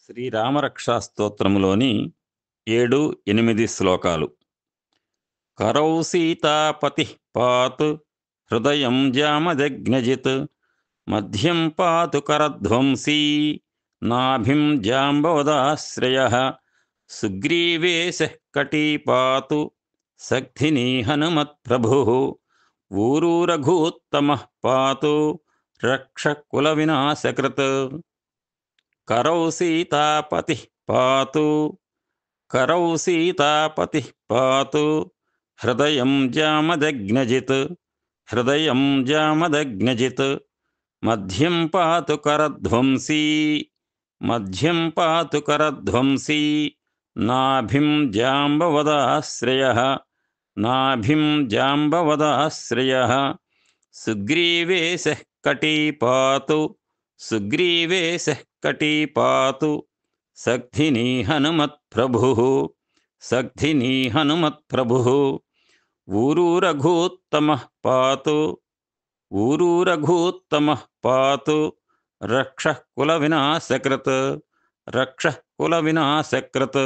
శ్రీరామరక్షా స్తోత్రములోని 7, 8 శ్లోకాలు. కరౌ సీతాపతి పాతు హృదయం జామదగ్నజిత్ మధ్యం పాతు కరధ్వంసీ నాభిం జాంబవదాశ్రయ సుగ్రీవేశ కటీ పాతు సగ్ధినీ హనుమత్ప్రభు ఊరూ రఘూత్తమ పాతు రక్ష కుల వినాశకృత్. కరౌ సీతాపతి పాతు, కరౌ సీతాపతి పాతు హృదయం జామదగ్నజిత్, హృదయం జామదగ్నజిత్ మధ్యం పాతు కరధ్వంసీ, మధ్యం పాతు కరధ్వంసీ నాభిం జాంబవదాశ్రయ, నాభిం జాంబవదాశ్రయ సుగ్రీవేశ కటీ పాతు, సుగ్రీవేశ కటీ పాతు సగ్ధినీ హనుమత్ప్రభు, సగ్ధినీ హనుమత్ప్రభు ఊరూ రఘూత్తమ పాతు, ఊరూ రఘూత్తమ పాతు రక్ష కుల వినాశకృత్, రక్ష కుల వినాశకృత్.